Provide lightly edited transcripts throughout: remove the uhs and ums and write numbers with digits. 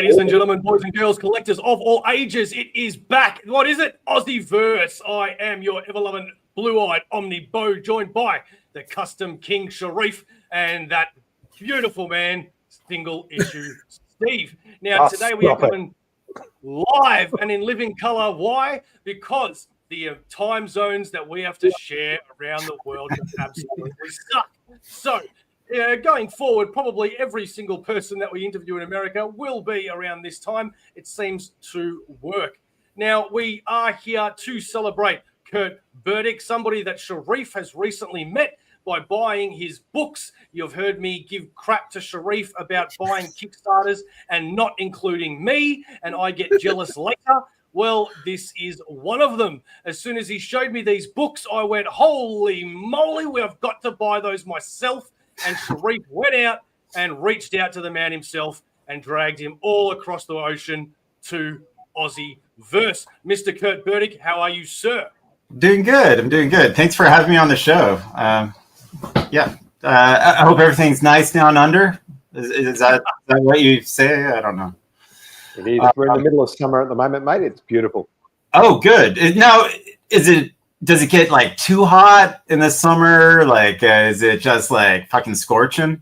Ladies and gentlemen, boys and girls, collectors of all ages, it is back. What is it? Aussieverse. I am your ever-loving blue-eyed Omni Bo, joined by the custom King Sharif and that beautiful man, single issue Steve. Now, today we are coming live and in living color. Why? Because the time zones that we have to share around the world absolutely suck. So, going forward, probably every single person that we interview in America will be around this time. It seems to work. Now, we are here to celebrate Kirt Burdick, somebody that Sharif has recently met by buying his books. You've heard me give crap to Sharif about buying Kickstarters and not including me, and I get jealous later. Well, this is one of them. As soon as he showed me these books, I went, holy moly, we've got to buy those myself. And Sharif went out and reached out to the man himself and dragged him all across the ocean to Aussieverse. Mr. Kirt Burdick, how are you, sir? Doing good. I'm doing good. Thanks for having me on the show. I hope everything's nice down under. Is that what you say? I don't know. It is. We're in the middle of summer at the moment, mate. It's beautiful. Oh, good. Now, does it get like too hot in the summer? Like, is it just like fucking scorching?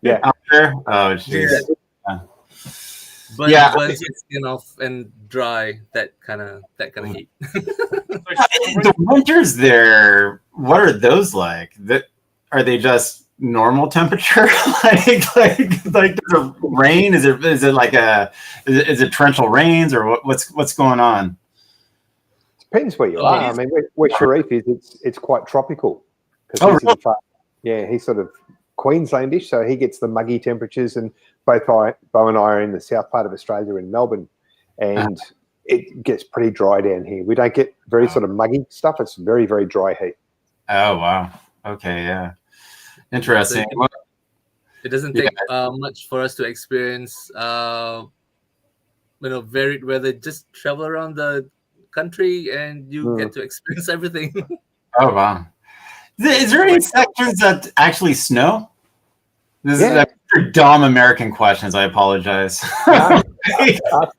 Yeah. Out there? Oh, jeez. Yeah. Burns your skin off and dry. That kind of heat. The winters there, what are those like? Are they just normal temperature? like the rain? Is it like is it torrential rains or what's going on? Depends where you are. I mean, where Sharif is, it's quite tropical. Oh, really? He's sort of Queenslandish, so he gets the muggy temperatures. And both Bo and I are in the south part of Australia in Melbourne, and it gets pretty dry down here. We don't get very sort of muggy stuff. It's very, very dry heat. Oh, wow. Okay, yeah. Interesting. It doesn't take much for us to experience, varied weather. Just travel around the country and you get to experience everything. Oh, wow. Is there any sections that actually snow? This is dumb American questions. I apologize. Ask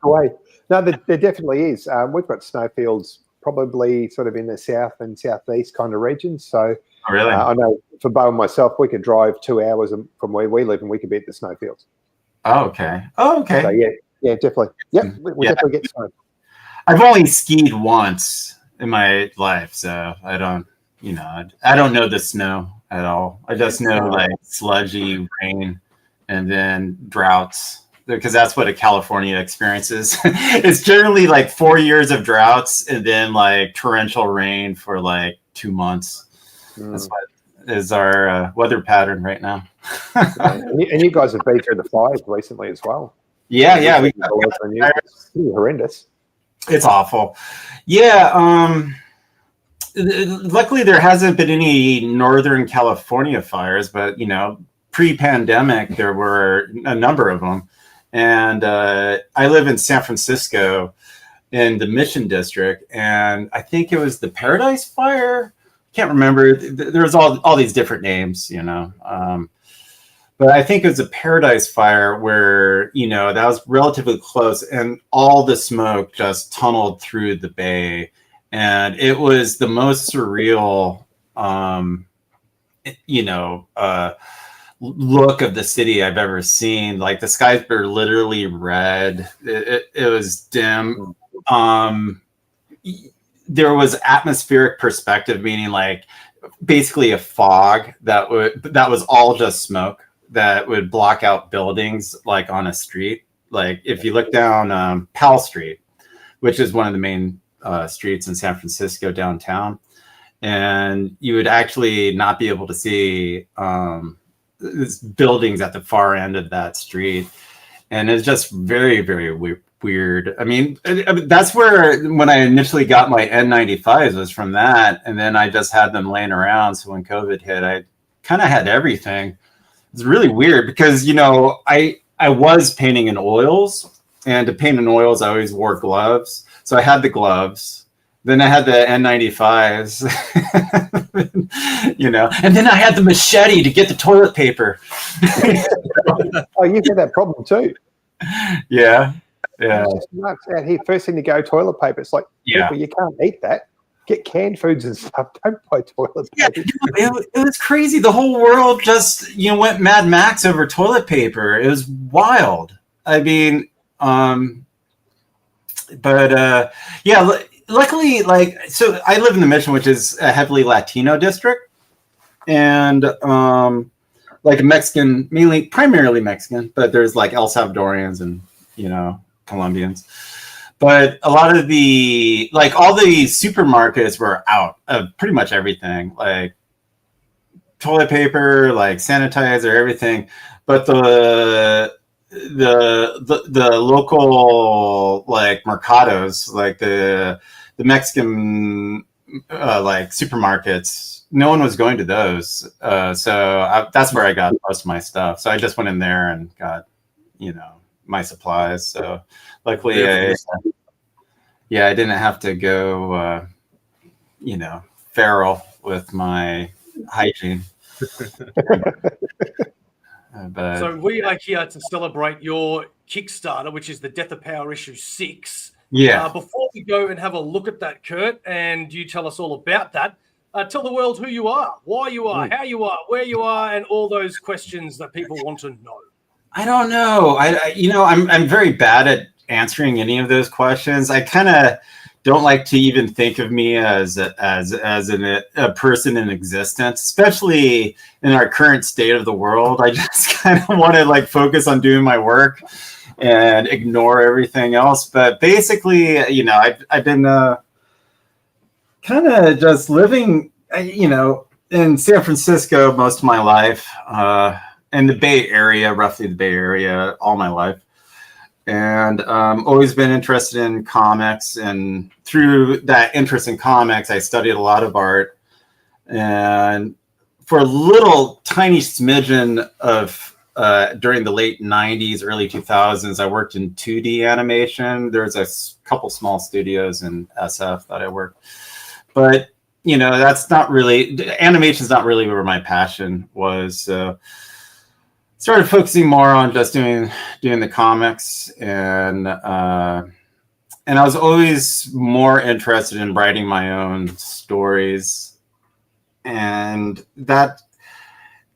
away. No, there definitely is. We've got snowfields probably sort of in the south and southeast kind of regions. So really? I know for Bo and myself, we could drive 2 hours from where we live and we could be at the snowfields. Oh, okay. Oh, okay. So, yeah, definitely. Yep, we definitely get snow. I've only skied once in my life, so I don't know the snow at all. I just know like sludgy rain and then droughts, because that's what a California experience is. It's generally like 4 years of droughts and then like torrential rain for like 2 months. That's what is our weather pattern right now. and you guys have been through the fires recently as well. Yeah. It's pretty horrendous. It's awful. Yeah. Luckily, there hasn't been any Northern California fires, but, pre-pandemic, there were a number of them. And I live in San Francisco in the Mission District, and I think it was the Paradise Fire. Can't remember. There's all these different names, but I think it was a Paradise Fire where, that was relatively close and all the smoke just tunneled through the bay. And it was the most surreal, look of the city I've ever seen. Like the skies were literally red. It was dim. There was atmospheric perspective, meaning like basically a fog that was all just smoke that would block out buildings like on a street. Like if you look down Powell Street, which is one of the main streets in San Francisco downtown, and you would actually not be able to see buildings at the far end of that street. And it's just very, very weird. I mean, that's where when I initially got my N95s was from that. And then I just had them laying around. So when COVID hit, I kind of had everything. It's really weird because, I was painting in oils, and to paint in oils, I always wore gloves. So I had the gloves. Then I had the N95s, and then I had the machete to get the toilet paper. Oh, you've had that problem too. Yeah. It's just nuts out here. First thing to go, toilet paper. It's like, people, you can't eat that. Get canned foods and stuff. Don't buy toilet paper. It was crazy. The whole world just went Mad Max over toilet paper. It was wild. I mean, luckily, so I live in the Mission, which is a heavily Latino district, and Mexican, primarily Mexican, but there's like El Salvadorians and Colombians. But a lot of all the supermarkets were out of pretty much everything, like toilet paper, like sanitizer, everything. But the local mercados, like the Mexican supermarkets, no one was going to those. So that's where I got most of my stuff. So I just went in there and got my supplies. So luckily, I didn't have to go, feral with my hygiene. So we are here to celebrate your Kickstarter, which is the Death of Power issue 6. Yeah. Before we go and have a look at that, Kirt, and you tell us all about that, tell the world who you are, why you are, how you are, where you are, and all those questions that people want to know. I don't know. I'm very bad at answering any of those questions. I kind of don't like to even think of me as a person in existence, especially in our current state of the world. I just kind of want to focus on doing my work and ignore everything else. But basically, I've been kind of just living, in San Francisco most of my life. In the Bay Area, roughly the Bay Area, all my life. And always been interested in comics. And through that interest in comics, I studied a lot of art. And for a little tiny smidgen of during the late 90s, early 2000s, I worked in 2D animation. There's a couple small studios in SF that I worked. But, that's not really, animation's not really where my passion was. Started focusing more on just doing the comics, and I was always more interested in writing my own stories, and that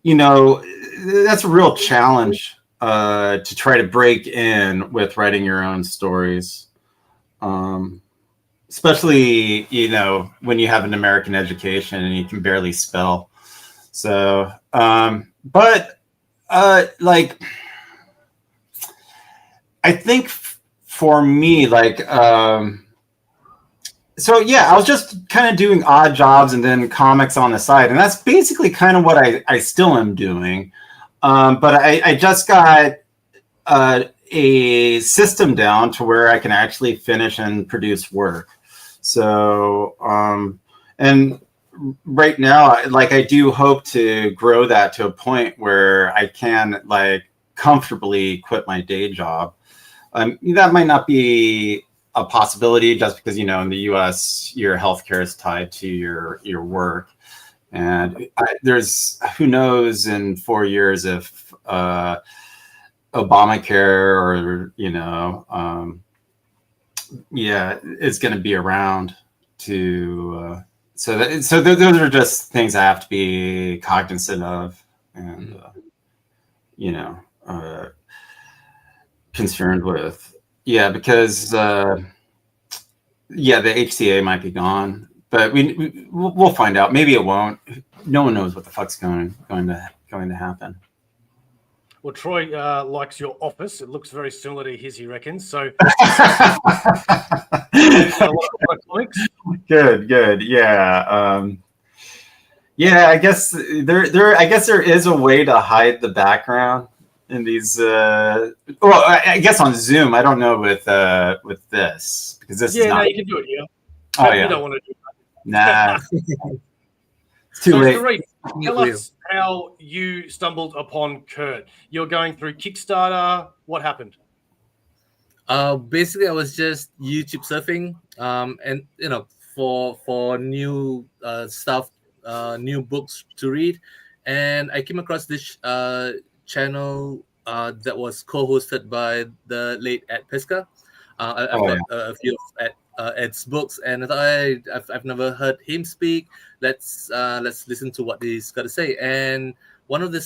that's a real challenge to try to break in with writing your own stories, especially when you have an American education and you can barely spell. So, but. I think for me, I was just kind of doing odd jobs and then comics on the side. And that's basically kind of what I still am doing. But I just got a system down to where I can actually finish and produce work. So, and right now, I do hope to grow that to a point where I can comfortably quit my day job. That might not be a possibility just because, in the US, your healthcare is tied to your work. And there's, who knows in 4 years if Obamacare or, it's going to be around to... So those are just things I have to be cognizant of and, concerned with. Yeah, because, the HCA might be gone, but we'll find out. Maybe it won't. No one knows what the fuck's going to happen. Well, Troy likes your office. It looks very similar to his, he reckons. So, Good. Yeah. I guess there is a way to hide the background in these. I guess on Zoom. I don't know with this because this is not. Yeah, you can do it. Yeah. Oh yeah. You don't want to do Nah. that. It's too late. Sharif, tell us how you stumbled upon Kirt. You're going through Kickstarter. What happened? Basically, I was just YouTube surfing, and for new stuff, new books to read, and I came across this channel that was co-hosted by the late Ed Piska. I've got a few of Ed's books, and I thought, hey, I've never heard him speak. Let's listen to what he's got to say. And one of the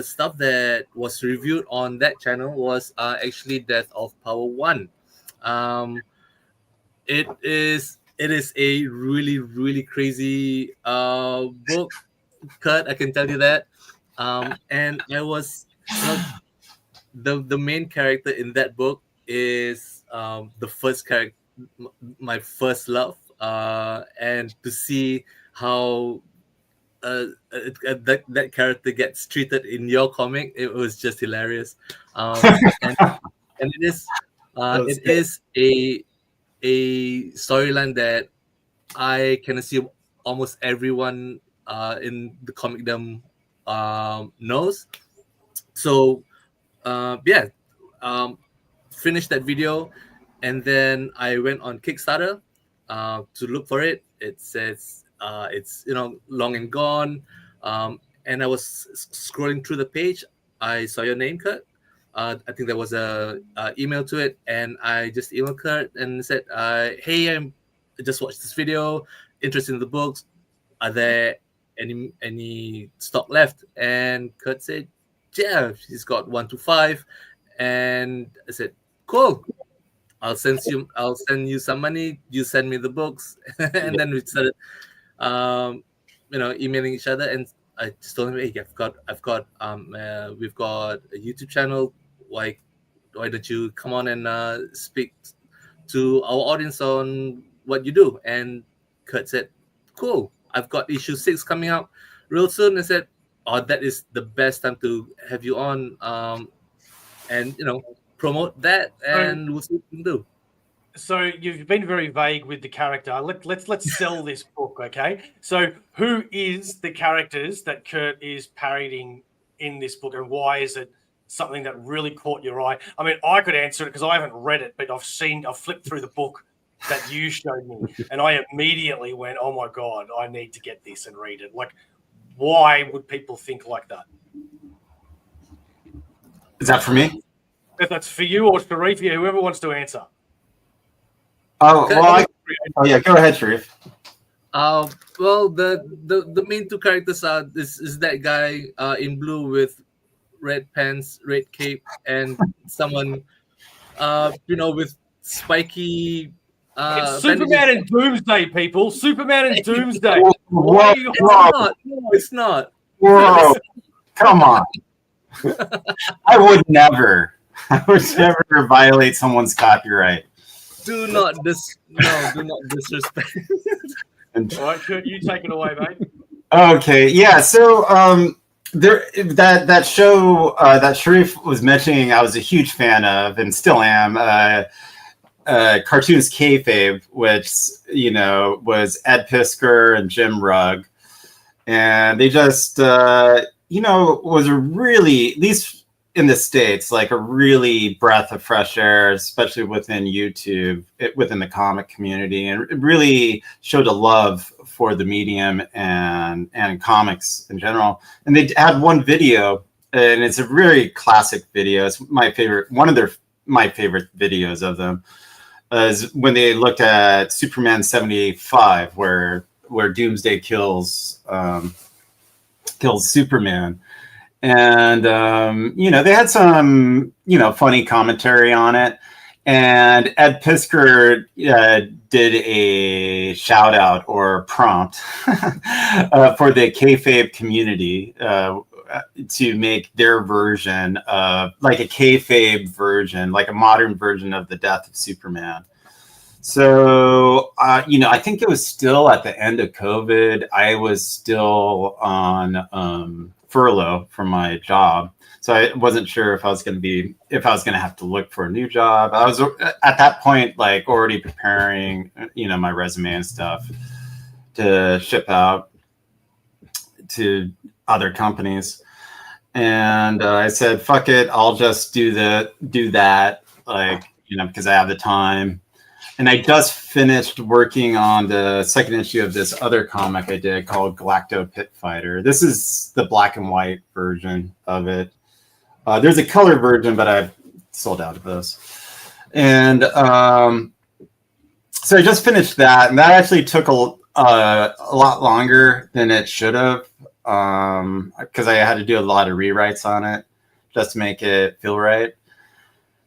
stuff that was reviewed on that channel was actually Death of Power 1. It is a really, really crazy book, Kurt. I can tell you that. And I was the main character in that book is the first character, my first love, and to see how that character gets treated in your comic, it was just hilarious. And it is a storyline that I can assume almost everyone in the comicdom knows. So finished that video, and then I went on Kickstarter to look for it. It says it's long and gone, and I was scrolling through the page. I saw your name, Kurt. I think there was a email to it, and I just emailed Kurt and said, "Hey, I just watched this video. Interested in the books? Are there any stock left?" And Kurt said, "Yeah, he's got 1 to 5." And I said, "Cool. I'll send you some money. You send me the books." And then we started, emailing each other. And I just told him, "Hey, we've got a YouTube channel. Why don't you come on and speak to our audience on what you do?" And Kurt said, "Cool. I've got issue 6 coming out real soon." I said, "Oh, that is the best time to have you on, and promote that, and we'll see what we can do." So you've been very vague with the character. Let's sell this book, okay? So who is the characters that Kurt is parodying in this book, and why is it something that really caught your eye? I mean, I could answer it because I haven't read it, but I've flipped through the book that you showed me, and I immediately went, "Oh my God, I need to get this and read it." Like, why would people think like that? Is that for me? If that's for you or Sharif, whoever wants to answer. Oh, well, yeah, go ahead, Sharif. Well, the main 2 characters are is that guy in blue with red pants, red cape, and someone with spiky. It's Superman and Doomsday, people. Superman and Doomsday. Whoa, it's not. Whoa, come on. I would never violate someone's copyright. Do not disrespect. All right, Kurt, you take it away, mate. Okay, yeah. So that show that Sharif was mentioning, I was a huge fan of, and still am. Cartoons Kayfabe, which was Ed Pisker and Jim Rugg, and they just was a really, at least in the States, like a really breath of fresh air, especially within YouTube, within the comic community, and it really showed a love for the medium and comics in general. And they had one video, and it's a very classic video. It's my favorite, my favorite videos of them, is when they looked at Superman 75, where Doomsday kills Superman. And, they had some, funny commentary on it. And Ed Pisker did a shout out or prompt for the kayfabe community to make their version of, like, a kayfabe version, like a modern version of the death of Superman. So, I think it was still at the end of COVID. I was still on furlough from my job, so I wasn't sure if I was going to have to look for a new job. I was at that point like already preparing, my resume and stuff to ship out to other companies, and I said, "Fuck it, I'll just do that, like, because I have the time." And I just finished working on the second issue of this other comic I did called Galacto Pit Fighter. This is the black and white version of it. There's a color version, but I've sold out of those. And so I just finished that, and that actually took a lot longer than it should have, because I had to do a lot of rewrites on it just to make it feel right.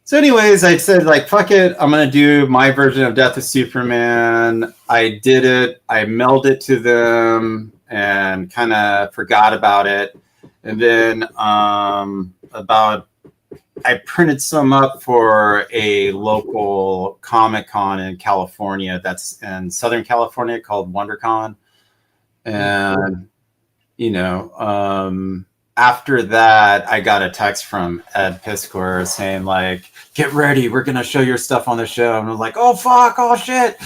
So anyways, I said, like, fuck it, I'm going to do my version of Death of Superman. I did it. I mailed it to them and kind of forgot about it. And then I printed some up for a local Comic-Con in California that's in Southern California called WonderCon. And, you know, after that, I got a text from Ed Piskor saying, like, get ready, we're going to show your stuff on the show. And I was like, oh, fuck, oh, shit.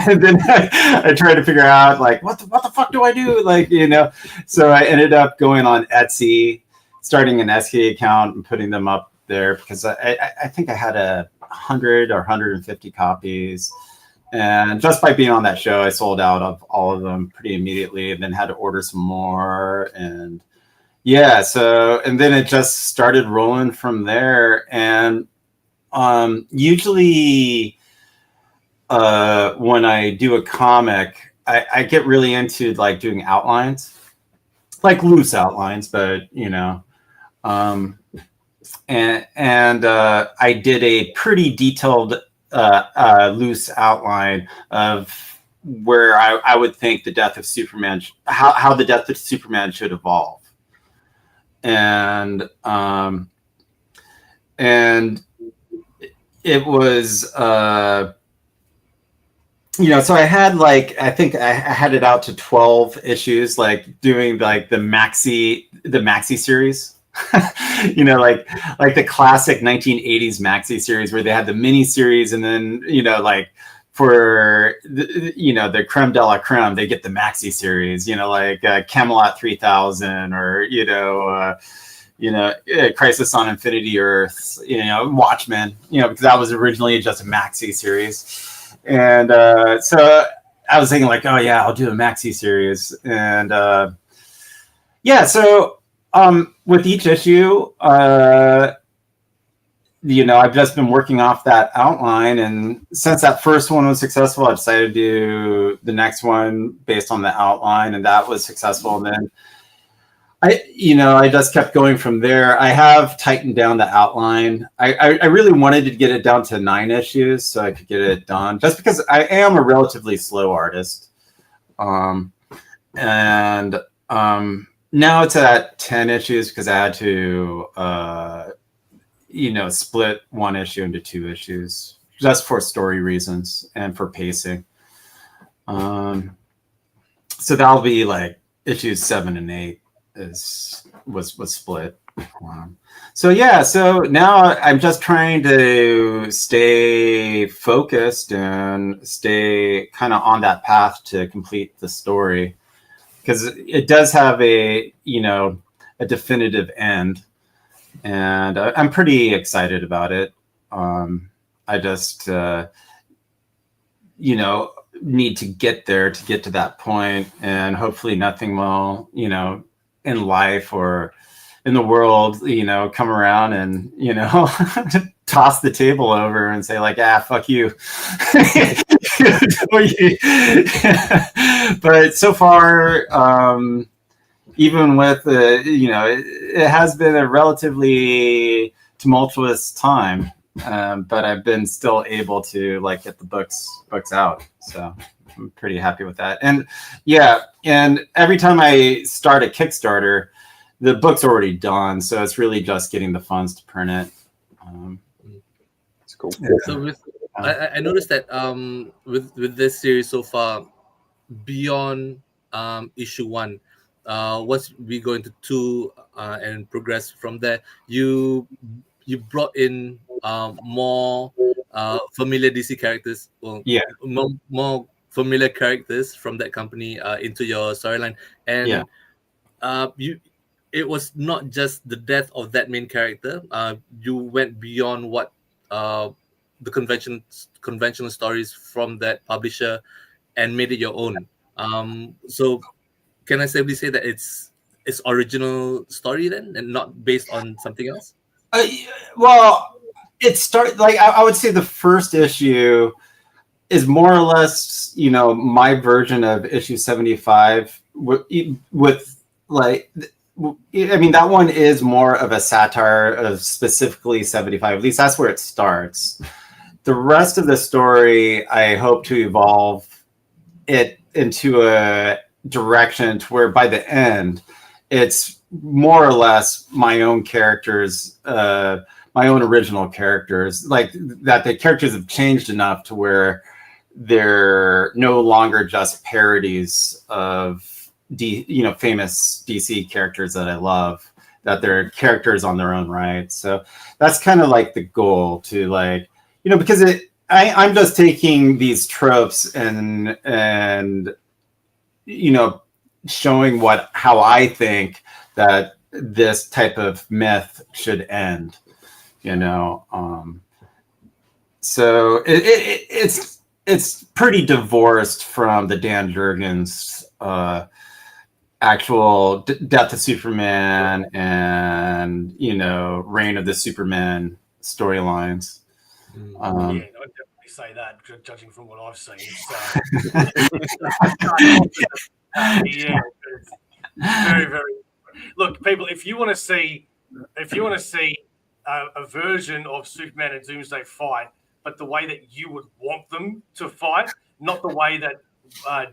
And then I tried to figure out, like, what the fuck do I do? Like, you know, so I ended up going on Etsy, starting an SK account and putting them up there because I think I had 100 or 150 copies. And just by being on that show, I sold out of all of them pretty immediately and then had to order some more. And yeah, so, and then it just started rolling from there. And usually when I do a comic, I get really into like doing outlines, like loose outlines, but you know, and I did a pretty detailed loose outline of where I would think the death of Superman, how the death of Superman should evolve. And it was you know, so I had like, I think I had it out to 12 issues, like doing like the maxi series. You know, like the classic 1980s maxi series where they had the mini series, and then, you know, like for the, you know, the creme de la creme, they get the maxi series, you know, like Camelot 3000 or, you know, Crisis on Infinity Earths, you know, Watchmen, you know, because that was originally just a maxi series. And so I was thinking like, oh yeah, I'll do a maxi series. And yeah, so with each issue, you know, I've just been working off that outline, and since that first one was successful, I decided to do the next one based on the outline, and that was successful. And then I just kept going from there. I have tightened down the outline. I really wanted to get it down to 9 issues so I could get it done, just because I am a relatively slow artist. Now it's at 10 issues because I had to, split one issue into 2 issues just for story reasons and for pacing. So that'll be like issues 7 and 8 was split. So yeah, so now I'm just trying to stay focused and stay kind of on that path to complete the story, because it does have a definitive end, and I'm pretty excited about it. I just need to get there to get to that point, and hopefully nothing will, in life or in the world, come around and, toss the table over and say like, fuck you. But so far, even with it has been a relatively tumultuous time, but I've been still able to like get the books out. So I'm pretty happy with that. And yeah, and every time I start a Kickstarter, the book's already done, so it's really just getting the funds to print it. It's cool. So I noticed that with this series so far, beyond issue 1, once we go into 2 and progress from there, you brought in more familiar DC characters, more familiar characters from that company into your storyline, and it was not just the death of that main character. You went beyond what the conventional stories from that publisher and made it your own. So can I safely say that it's its original story then, and not based on something else? Well, it started like I would say the first issue is more or less, my version of issue 75 with like, I mean, that one is more of a satire of specifically 75. At least that's where it starts. The rest of the story, I hope to evolve it into a direction to where by the end, it's more or less my own characters, my own original characters, like that the characters have changed enough to where they're no longer just parodies of famous DC characters that I love, that they're characters on their own right. So that's kind of like the goal to like, because I'm just taking these tropes and showing how I think that this type of myth should end, so it's pretty divorced from the Dan Jurgens actual Death of Superman and Reign of the Superman storylines. Yeah, I'd definitely say that, judging from what I've seen. Yeah, it's very, very. Look, people, if you want to see a version of Superman and Doomsday fight, but the way that you would want them to fight, not the way that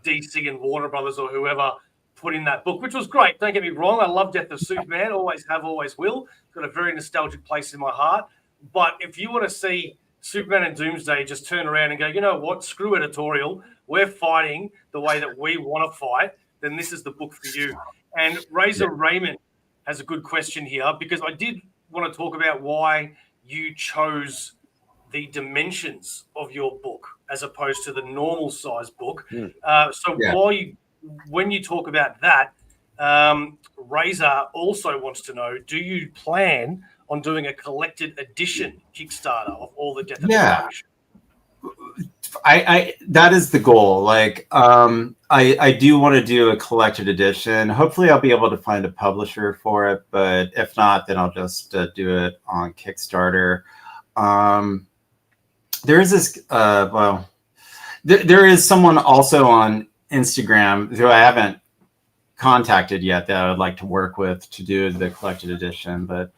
DC and Warner Brothers or whoever put in that book, which was great. Don't get me wrong. I love Death of Superman. Always have, always will. It's got a very nostalgic place in my heart. But if you want to see Superman and Doomsday just turn around and go, you know what, screw editorial, we're fighting the way that we want to fight, then this is the book for you. And Razor Raymond has a good question here, because I did want to talk about why you chose the dimensions of your book as opposed to the normal size book. When you talk about that, Razor also wants to know, do you plan on doing a collected edition Kickstarter of all the Death of the I that is the goal. Like, I do want to do a collected edition. Hopefully I'll be able to find a publisher for it, but if not, then I'll just do it on Kickstarter. There is this, there is someone also on Instagram who I haven't contacted yet that I would like to work with to do the collected edition, but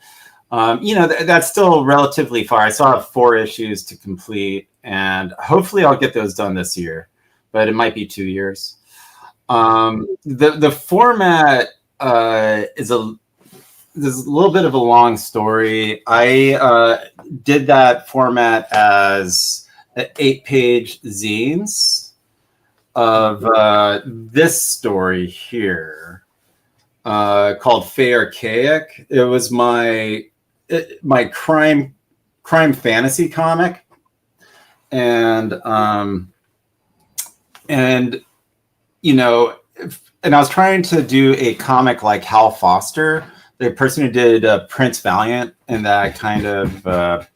that's still relatively far. I still have 4 issues to complete, and hopefully I'll get those done this year, but it might be 2 years. The format is a little bit of a long story. I did that format as 8-page zines of this story here called Fey Archaic. It was my crime fantasy comic, and I was trying to do a comic like Hal Foster, the person who did Prince Valiant, and that kind of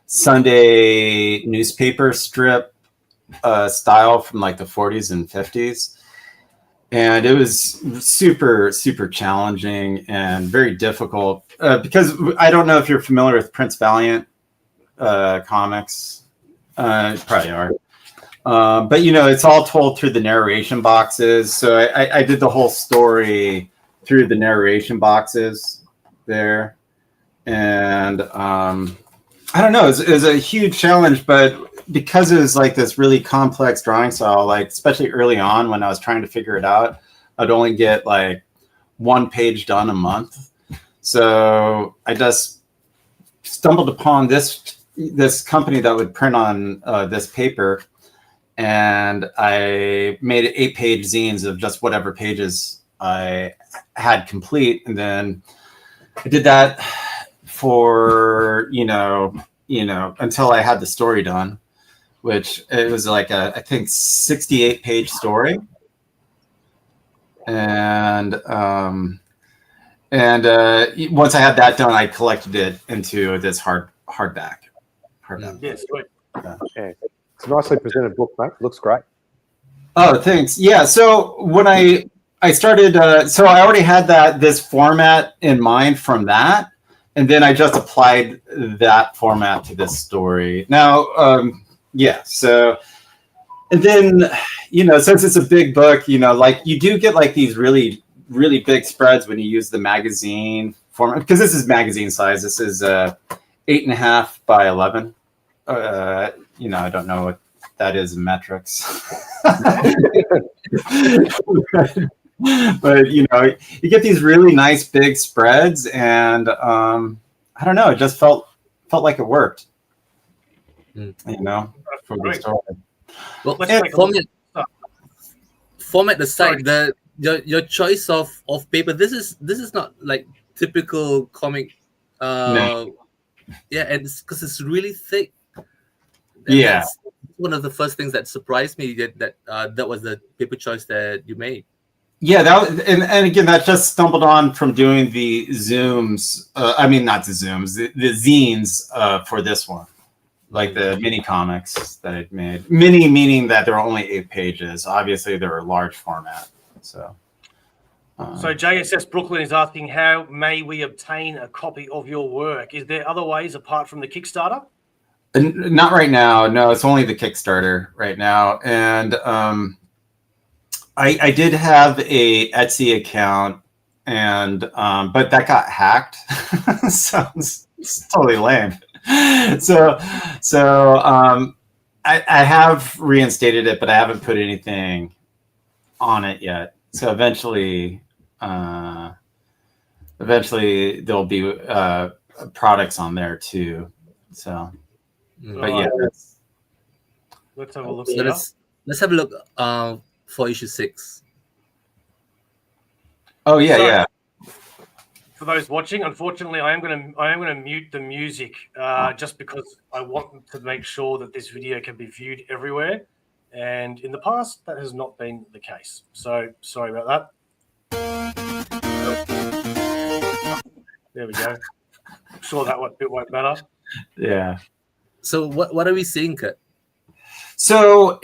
Sunday newspaper strip style from like the 40s and 50s. And it was super, super challenging and very difficult because I don't know if you're familiar with Prince Valiant comics. Probably are. But, it's all told through the narration boxes. So I did the whole story through the narration boxes there. And I don't know, it was a huge challenge, but because it was like this really complex drawing style, like especially early on when I was trying to figure it out, I'd only get like 1 page done a month. So I just stumbled upon this company that would print on this paper, and I made 8-page zines of just whatever pages I had complete, and then I did that for until I had the story done, which it was like I think 68-page story, and once I had that done, I collected it into this hardback. Yes, good. Yeah. It's a nicely presented book, mate. Looks great. Oh, thanks. Yeah. So when I I started. So I already had this format in mind from that, and then I just applied that format to this story. Now, yeah. So, and then since it's a big book, like you do get like these really really big spreads when you use the magazine format, because this is magazine size. This is 8.5 by 11. I don't know what that is in metrics. But you get these really nice big spreads, and I don't know, it just felt like it worked. For the story. Well, Let's format the site. Your choice of paper. This is not like typical comic. No. Yeah, and because it's really thick. And Yeah. that's one of the first things that surprised me, that was the paper choice that you made. Yeah, and again, that just stumbled on from doing the zooms. Not the zooms, the zines for this one, like the mini comics that I'd made. Mini meaning that there are only 8 pages. Obviously, they're a large format. So JSS Brooklyn is asking, how may we obtain a copy of your work? Is there other ways apart from the Kickstarter? Not right now. No, it's only the Kickstarter right now. And I did have a Etsy account, and but that got hacked. So it's totally lame. So I have reinstated it, but I haven't put anything on it yet. So eventually there'll be products on there too. So, but yeah, let's have a look. So let's have a look for issue 6. Oh yeah, So, yeah. For those watching, unfortunately, I am gonna mute the music just because I want to make sure that this video can be viewed everywhere. And in the past, that has not been the case. So sorry about that. There we go. I'm sure that bit won't matter. Yeah. So what are we seeing, Kirt? So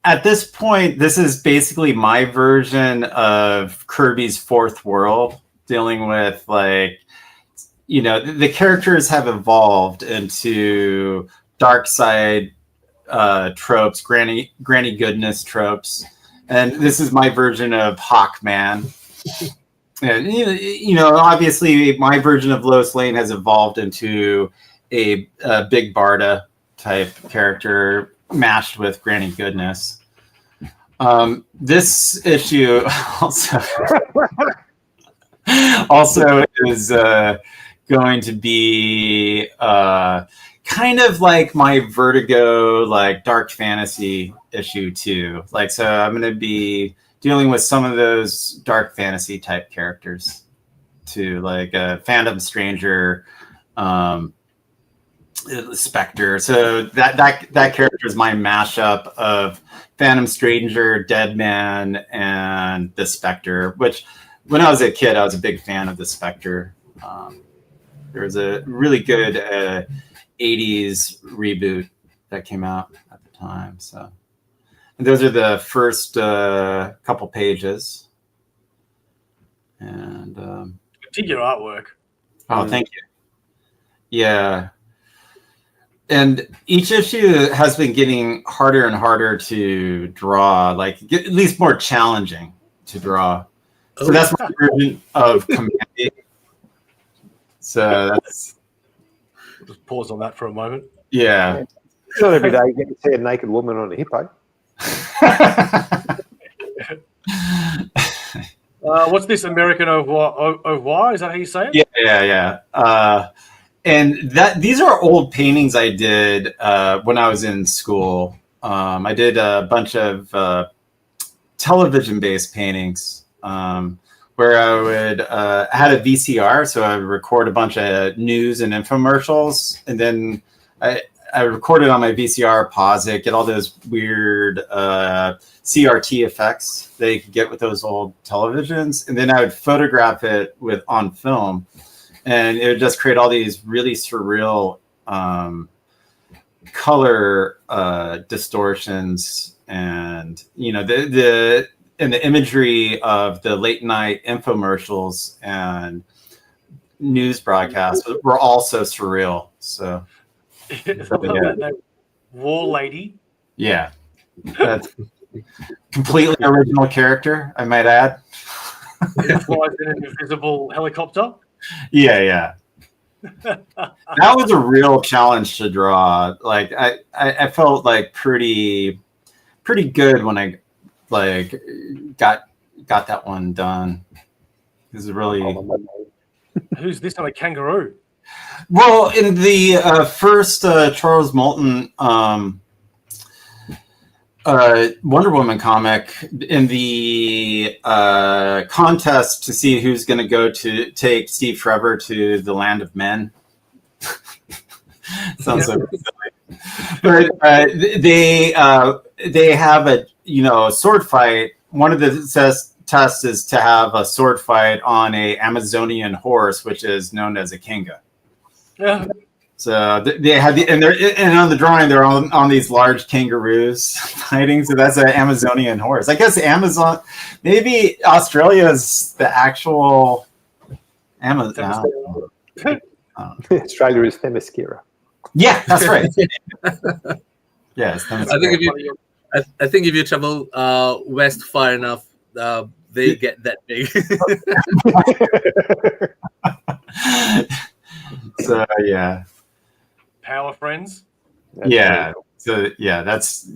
at this point, this is basically my version of Kirby's Fourth World, dealing with the characters have evolved into dark side tropes, granny goodness tropes, and this is my version of Hawkman. And obviously my version of Lois Lane has evolved into a Big Barda type character mashed with granny goodness. This issue also is going to be kind of like my Vertigo, like dark fantasy issue too. So I'm going to be dealing with some of those dark fantasy type characters too, like a Phantom Stranger, Spectre. So that character is my mashup of Phantom Stranger, Deadman, and the Spectre, which when I was a kid, I was a big fan of the Spectre. There was a really good 80s reboot that came out at the time. So, and those are the first couple pages. And I dig your artwork. Oh, thank you. Yeah. And each issue has been getting harder and harder to draw, at least more challenging to draw. So that's my version of Commandy. So that's... Just pause on that for a moment. Yeah. It's not every day you get to see a naked woman on a hippo. What's this American au revoir? Is that how you say it? Yeah. And these are old paintings I did when I was in school. I did a bunch of television-based paintings where I would had a VCR, so I would record a bunch of news and infomercials, and then I recorded on my VCR, pause it, get all those weird CRT effects that you could get with those old televisions, and then I would photograph it on film. And it would just create all these really surreal color distortions, and the and the imagery of the late night infomercials and news broadcasts were also surreal. So War Lady. yeah, that's completely original character, I might add. It flies in an invisible helicopter. Yeah. That was a real challenge to draw. Like I felt like pretty good when I like got that one done. It was really. Who's this on a kangaroo? Well, in the first Charles Moulton Wonder Woman comic, in the contest to see who's going to go to take Steve Trevor to the land of men. Sounds so silly. But they have a sword fight. One of the tests is to have a sword fight on a Amazonian horse, which is known as a kinga. Yeah. So they had and on the drawing they're on these large kangaroos fighting. So that's an Amazonian horse. I guess Amazon, maybe Australia is the actual Amazon. Australia is Themyscira. Yeah, that's right. Yes, I think if you travel west far enough, they get that big. So yeah. Power Friends. Yeah. So yeah, that's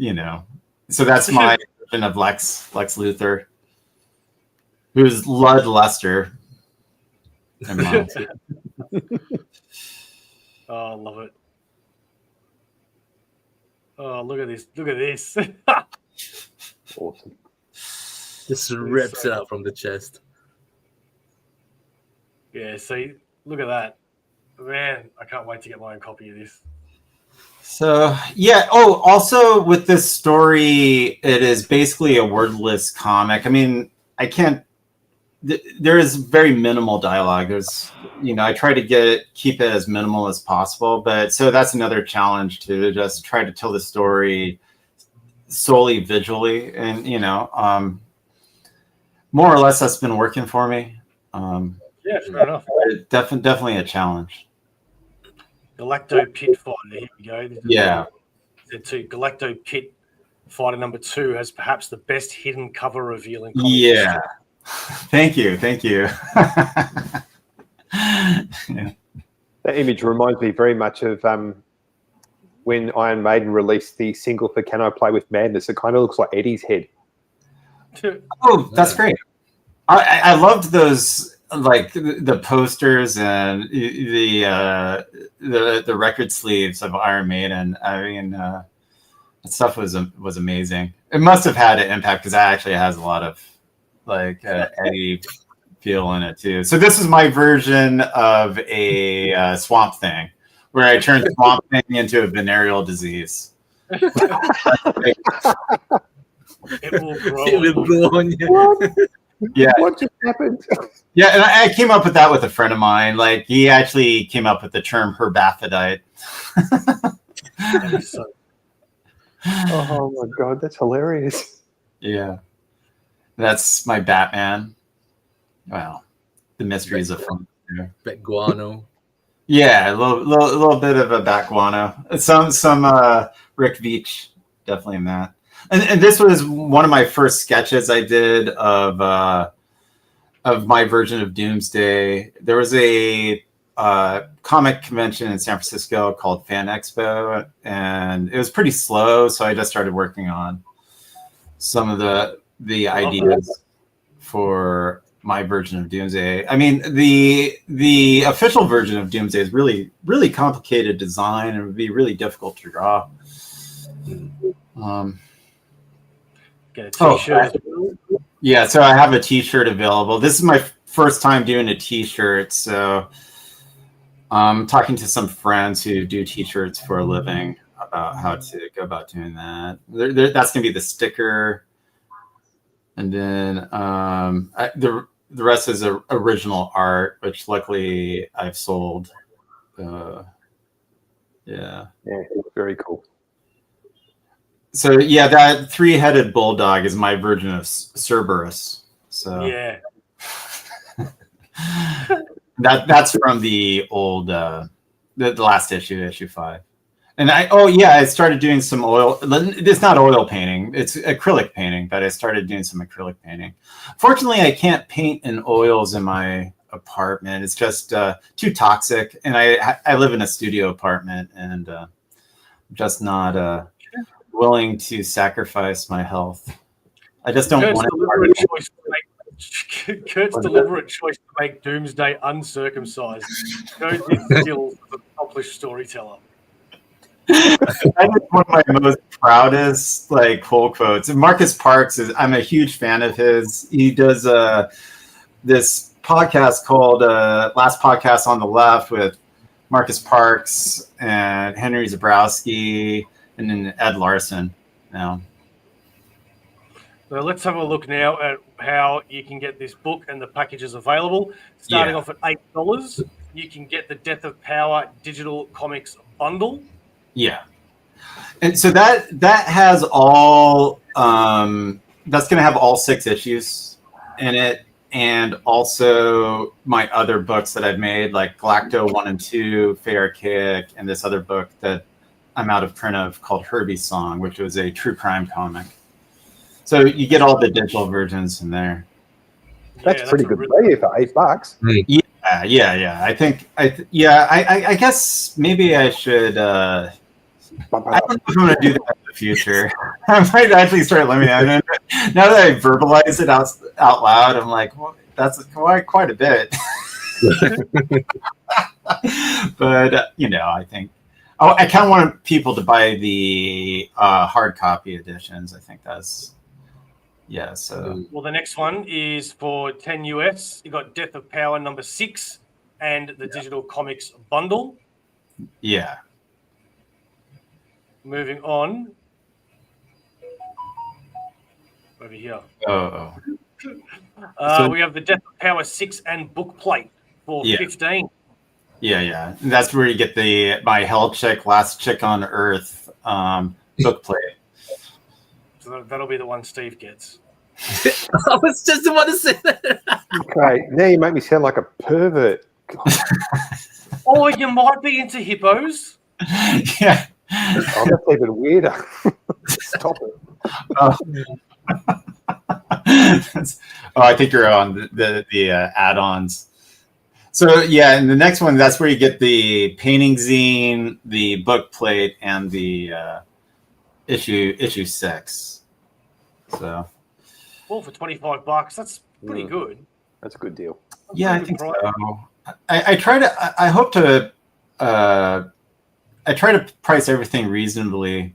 So that's my version of Lex Luthor, who's Lud Lester. Oh, I love it. Oh, look at this. Look at this. Awesome. Just rips it out from the chest. Yeah, see, look at that. Man, I can't wait to get my own copy of this. So yeah. Oh, also with this story, it is basically a wordless comic. I mean, I can't. There is very minimal dialogue. There's, I try to keep it as minimal as possible. But so that's another challenge to just try to tell the story solely visually, and more or less that's been working for me. Yeah, fair enough. Definitely a challenge. Galacto Pit Fighter. Here we go. Yeah. Galacto Pit Fighter number 2 has perhaps the best hidden cover reveal in comic Yeah. history. Thank you. Yeah. That image reminds me very much of when Iron Maiden released the single for Can I Play With Madness. It kind of looks like Eddie's head. Oh, that's great. I loved those, like the posters and the record sleeves of Iron Maiden. I mean, that stuff was amazing. It must have had an impact because that actually has a lot of like Eddie feel in it too. So this is my version of a Swamp Thing, where I turned Swamp Thing into a venereal disease. It will grow. It will grow on you. What? Yeah. What just happened? Yeah, and I came up with that with a friend of mine. Like, he actually came up with the term hermaphrodite. Oh my god, that's hilarious. Yeah. That's my Batman. Well, the mysteries of fun. Bet guano. Yeah, a little bit of a back guano. Some Rick Veitch, definitely in that. And this was one of my first sketches I did of my version of Doomsday. There was a comic convention in San Francisco called Fan Expo, and it was pretty slow, so I just started working on some of the ideas for my version of Doomsday. I mean, the official version of Doomsday is really, really complicated design and would be really difficult to draw. Get a t-shirt. Yeah, so I have a t-shirt available. This is my first time doing a t-shirt, so I'm talking to some friends who do t-shirts for a living about how to go about doing that. That's going to be the sticker. And then the rest is original art, which luckily I've sold. Yeah, very cool. So yeah, that 3-headed bulldog is my version of Cerberus. So Yeah. that's from the old the last issue 5. And I started doing some oil. It's not oil painting; it's acrylic painting. But I started doing some acrylic painting. Fortunately, I can't paint in oils in my apartment. It's just too toxic. And I live in a studio apartment, and I'm just not willing to sacrifice my health. I just don't want to. Kurt's deliberate choice to make Doomsday uncircumcised shows his skills as an accomplished storyteller. That is one of my most proudest pull quotes. And Marcus Parks I'm a huge fan of his. He does this podcast called Last Podcast on the Left with Marcus Parks and Henry Zabrowski and then Ed Larson. Now, so let's have a look now at how you can get this book and the packages available. Starting off at $8, you can get the Death of Power digital comics bundle. Yeah, and so that has all that's going to have all 6 issues in it, and also my other books that I've made, like Galacto 1 and 2, Fate Archaic, and this other book that I'm out of print of called Herbie's Song, which was a true crime comic. So you get all the digital versions in there. That's pretty good value for $8. Yeah. I guess maybe I should. I don't know if I'm going to do that in the future. I might actually start limiting it. Now that I verbalize it out loud, I'm like, well, that's quite a bit. But I think I kind of want people to buy the hard copy editions. I think that's So well, the next one is for $10 US. You got Death of Power number 6 and the digital comics bundle. Yeah. Moving on. Over here. Oh. We have the Death of Power 6 and book plate for $15. Yeah. And that's where you get my Hell Chick, Last Chick on Earth book plate. So that'll be the one Steve gets. I was just about to say that. Okay, now you make me sound like a pervert. Or you might be into hippos. Yeah. Oh, that's even weirder. Stop it. I think you're on the add-ons. So and the next one, that's where you get the painting zine, the book plate, and the issue 6. So, well, for $25, that's pretty good. That's a good deal. Yeah, I think so. I try to. I hope to. I try to price everything reasonably.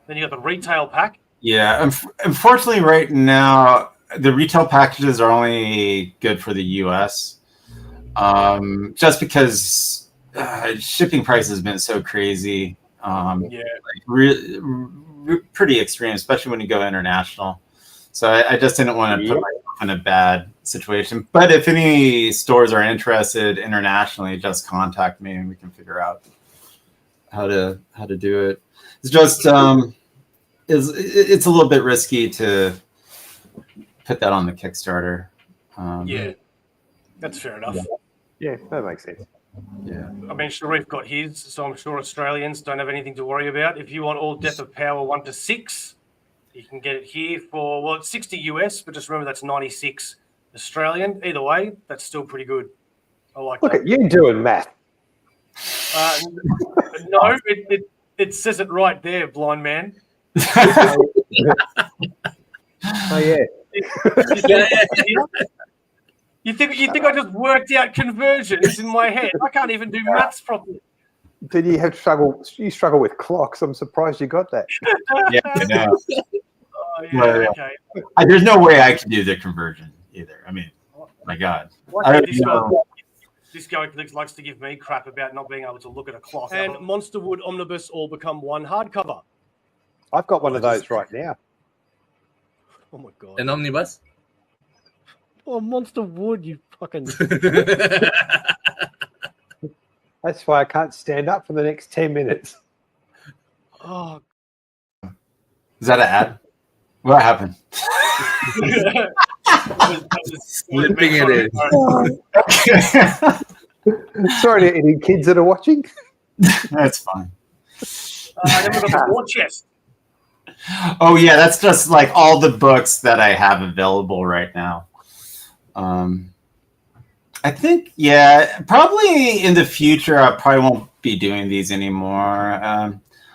Then you got the retail pack. Yeah, unfortunately, right now the retail packages are only good for the U.S. Just because shipping prices have been so crazy. Pretty extreme, especially when you go international. So I just didn't want to put myself in a bad situation. But if any stores are interested internationally, just contact me and we can figure out how to do it. It's just it's a little bit risky to put that on the Kickstarter. That's fair enough. Yeah, that makes sense. Yeah. I mean, Sharif got his, so I'm sure Australians don't have anything to worry about. If you want all Death of Power 1 to 6, you can get it here for, it's 60 US, but just remember that's 96 Australian. Either way, that's still pretty good. I like Look that. at you doing math. No, it says it right there, blind man. Oh, yeah. You think I just worked out conversions in my head? I can't even do maths properly. Did you have struggle? You struggle with clocks. I'm surprised you got that. Yeah, I know. Oh, yeah, okay. There's no way I can do the conversion either. I mean, my God. This guy likes to give me crap about not being able to look at a clock. And Monsterwood Omnibus all become one hardcover. I've got one of those right now. Oh my God. An omnibus? Oh, Monsterwood, you fucking... That's why I can't stand up for the next 10 minutes. Oh, Is that an ad? What happened? Slipping it in. Sorry to any kids that are watching. That's fine. Then we've got the war chest. Oh yeah, that's just like all the books that I have available right now. I think, yeah, probably in the future I probably won't be doing these anymore.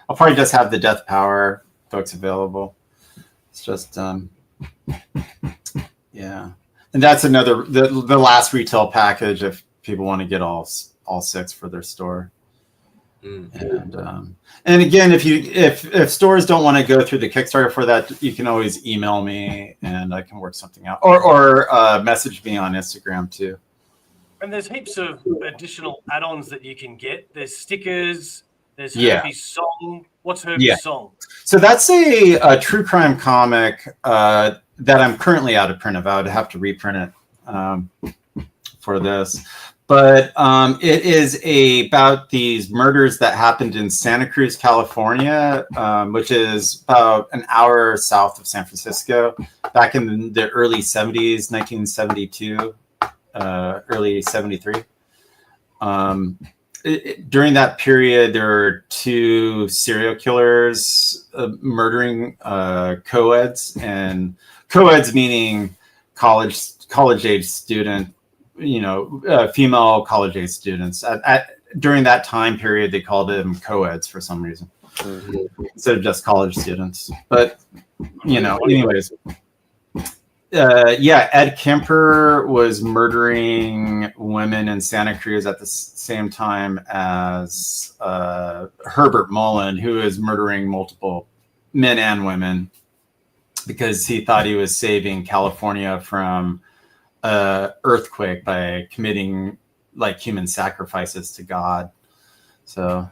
I'll probably just have the Death Power books available. It's just yeah, and that's another the last retail package if people want to get all 6 for their store. And again, if stores don't want to go through the Kickstarter for that, you can always email me and I can work something out, or message me on Instagram too. And there's heaps of additional add-ons that you can get. There's stickers. There's Herbie's song. What's Herbie's song? So that's a true crime comic that I'm currently out of print of. I would have to reprint it for this. But it is about these murders that happened in Santa Cruz, California, which is about an hour south of San Francisco, back in the early 70s, 1972, early 73. During that period, there were 2 serial killers murdering co-eds, and co-eds meaning college-age student, female college-age students. During that time period, they called them co-eds for some reason, instead of just college students. But, anyways. Ed Kemper was murdering women in Santa Cruz at the same time as Herbert Mullen, who is murdering multiple men and women because he thought he was saving California from earthquake by committing like human sacrifices to God. So,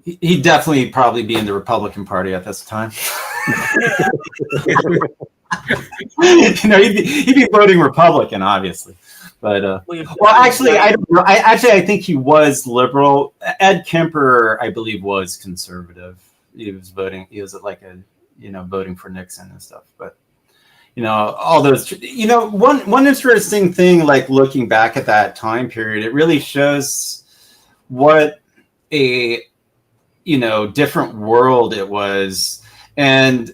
he'd definitely probably be in the Republican Party at this time. He'd be voting Republican, obviously. But actually, I don't know. I think he was liberal. Ed Kemper, I believe, was conservative. He was voting. He was like voting for Nixon and stuff. But all those. One interesting thing, like looking back at that time period, it really shows what a different world it was, and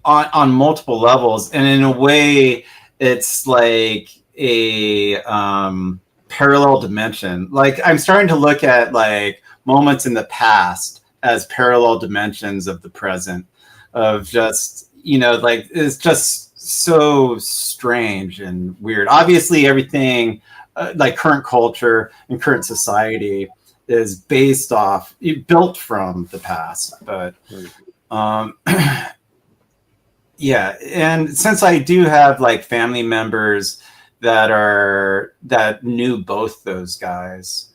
on multiple levels, and in a way it's like a parallel dimension. Like I'm starting to look at like moments in the past as parallel dimensions of the present, of just like it's just so strange and weird. Obviously everything like current culture and current society is built from the past, but and since I do have like family members that knew both those guys,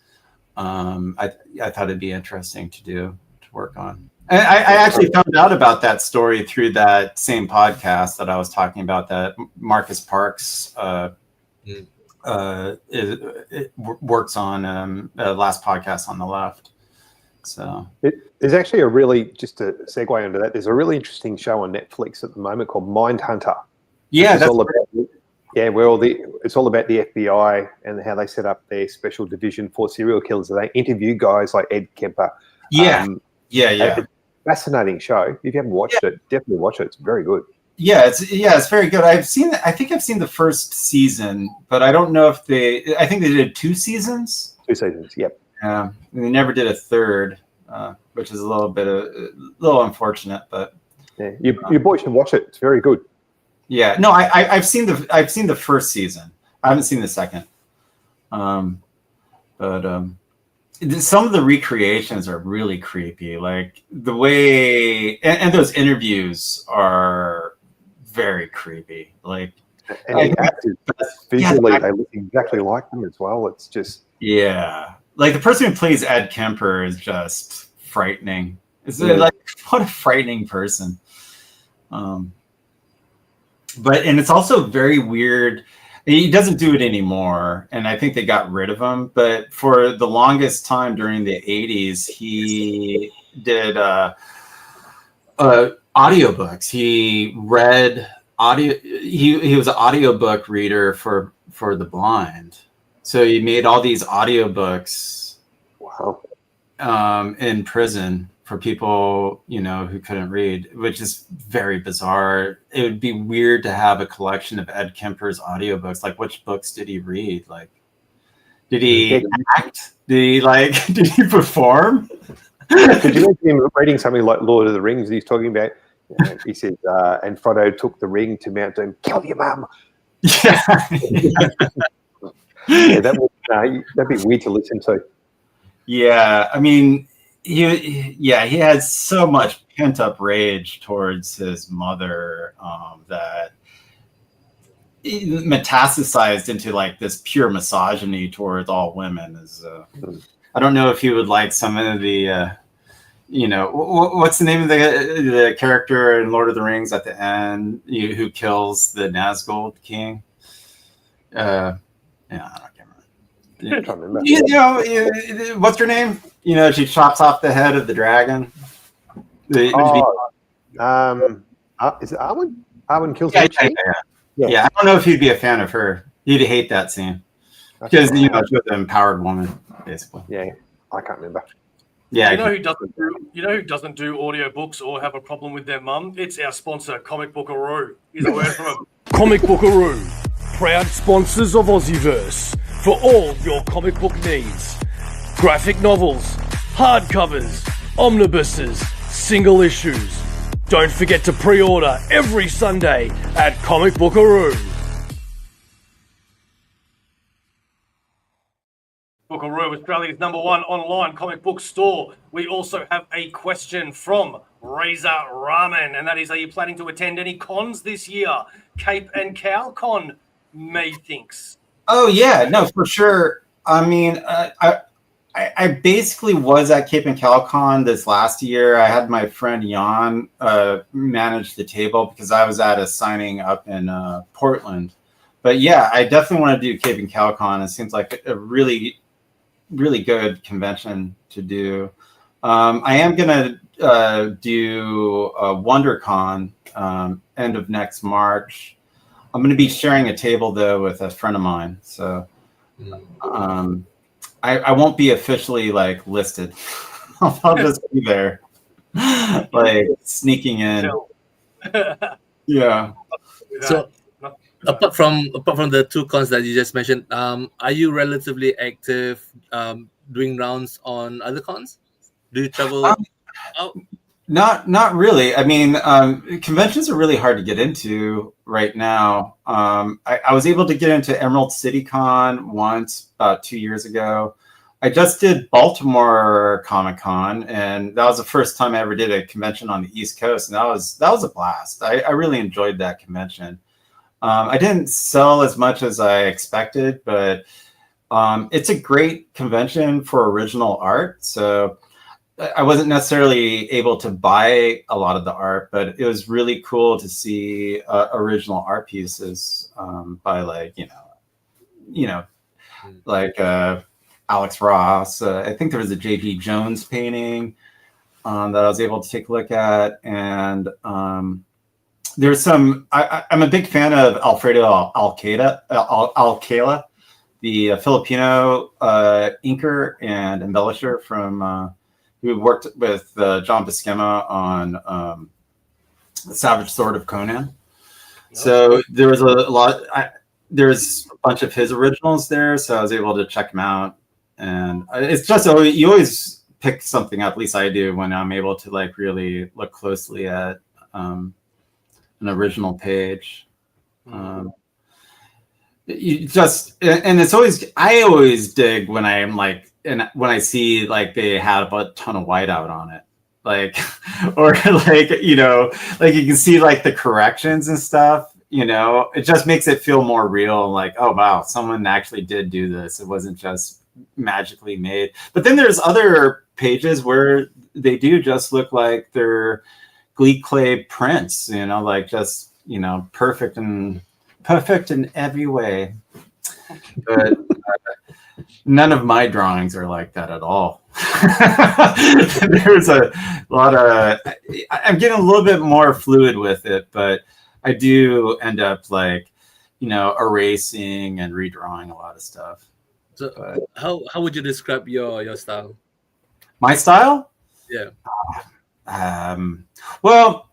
I thought it'd be interesting to work on. And I actually found out about that story through that same podcast that I was talking about, that Marcus Parks it works on Last Podcast on the Left. So there's actually a really, just to segue into that, there's a really interesting show on Netflix at the moment called Mindhunter. Yeah, that's all about it's all about the FBI and how they set up their special division for serial killers. And they interview guys like Ed Kemper. Yeah. Fascinating show. If you haven't watched it, definitely watch it. It's very good. Yeah, it's very good. I think I've seen the first season, but I don't know if I think they did 2 seasons. 2 seasons, yep. Yeah, they never did a third, which is a little unfortunate, but yeah, your boy should watch it. It's very good. Yeah, no, I've seen the first season. I haven't seen the second. But some of the recreations are really creepy. Like the way, and those interviews are very creepy. Like, and the actors visually, they look exactly like them as well. It's just like the person who plays Ed Kemper is just frightening. It's like, what a frightening person. But it's also very weird He doesn't do it anymore, and I think they got rid of him. But for the longest time during the 80s, he did audiobooks. He read audio. He was an audiobook reader for the blind. So he made all these audiobooks in prison for people, who couldn't read, which is very bizarre. It would be weird to have a collection of Ed Kemper's audiobooks. Like, which books did he read? Like, did he act? Did he perform? Could you imagine him reading something like Lord of the Rings? He's talking about, he says, and Frodo took the ring to Mount Doom. Kill your mum. Yeah. Yeah, that'd be weird to listen to. Yeah, I mean, he had so much pent up rage towards his mother that he metastasized into like this pure misogyny towards all women. I don't know if you would like some of the, what's the name of the character in Lord of the Rings at the end who kills the Nazgul king? I can't remember. What's her name? She chops off the head of the dragon. Is it Arwen? Arwen kills the king? Yeah, I don't know if he'd be a fan of her. He'd hate that scene. Because, she was an empowered woman, basically. Yeah, I can't remember. Yeah. Who doesn't do audiobooks or have a problem with their mum? It's our sponsor, Comic Bookaroo. Here's a word from him. Comic Bookaroo, proud sponsors of Aussieverse for all your comic book needs. Graphic novels, hardcovers, omnibuses, single issues. Don't forget to pre-order every Sunday at Comic Bookaroo. Bookaroo, Australia's #1 online comic book store. We also have a question from Razor Ramen, and that is, are you planning to attend any cons this year? Cape and Cow Con, methinks. Oh, yeah, no, for sure. I mean, I basically was at Cape and CalCon this last year. I had my friend Jan manage the table because I was at a signing up in Portland. But yeah, I definitely want to do Cape and CalCon. It seems like a really, really good convention to do. I am going to do WonderCon end of next March. I'm going to be sharing a table, though, with a friend of mine. So I won't be officially like listed. I'll just be there, like sneaking in. Yeah. So apart from the two cons that you just mentioned, are you relatively active doing rounds on other cons? Do you travel out? Not really. I mean, conventions are really hard to get into right now. I was able to get into Emerald City Con once about 2 years ago. I just did Baltimore Comic Con, and that was the first time I ever did a convention on the East Coast, and that was a blast. I really enjoyed that convention. I didn't sell as much as I expected, but it's a great convention for original art. So I wasn't necessarily able to buy a lot of the art, but it was really cool to see original art pieces by like Alex Ross. I think there was a J.G. Jones painting that I was able to take a look at, and there's some. I'm a big fan of Alfredo Alcala, the Filipino inker and embellisher from. Who worked with John Buscema on Savage Sword of Conan. So there was a lot. There's a bunch of his originals there, so I was able to check them out. And it's just you always pick something up. At least I do when I'm able to like really look closely at an original page. You just and it's always I always dig when I'm like. And when I see like they have a ton of whiteout on it, like, or like, like you can see like the corrections and stuff, it just makes it feel more real. Like, oh, wow, someone actually did do this. It wasn't just magically made. But then there's other pages where they do just look like they're Glee clay prints, like just, perfect and perfect in every way, but none of my drawings are like that at all. There's a lot of, I'm getting a little bit more fluid with it, but I do end up like, erasing and redrawing a lot of stuff. So how would you describe your style? My style? Yeah. Well,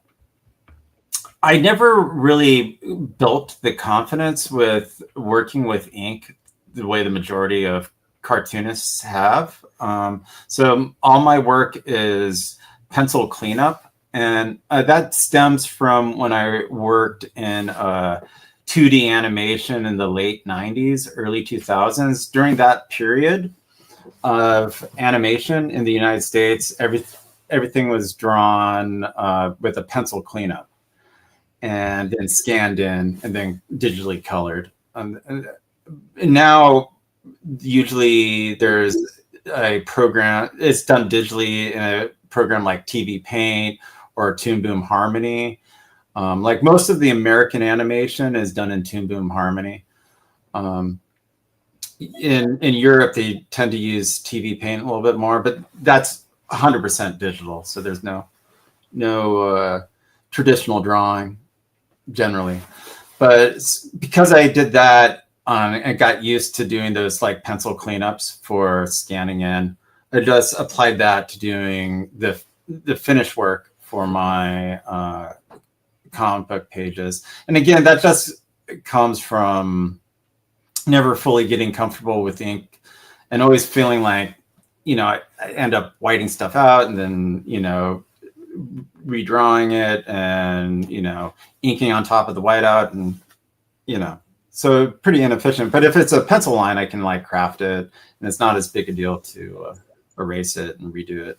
I never really built the confidence with working with ink the way the majority of cartoonists have. So all my work is pencil cleanup, and that stems from when I worked in 2D animation in the late 90s, early 2000s. During that period of animation in the United States, everything was drawn with a pencil cleanup and then scanned in and then digitally colored. And now, usually there's a program, it's done digitally in a program like TV Paint or Toon Boom Harmony. Like most of the American animation is done in Toon Boom Harmony. In Europe, they tend to use TV Paint a little bit more, but that's 100% digital. So there's no traditional drawing generally. But because I did that, I got used to doing those like pencil cleanups for scanning in. I just applied that to doing the finished work for my comic book pages. And again, that just comes from never fully getting comfortable with ink and always feeling like, I end up whiting stuff out and then, redrawing it and, inking on top of the whiteout and, so pretty inefficient. But if it's a pencil line, I can like craft it and it's not as big a deal to erase it and redo it.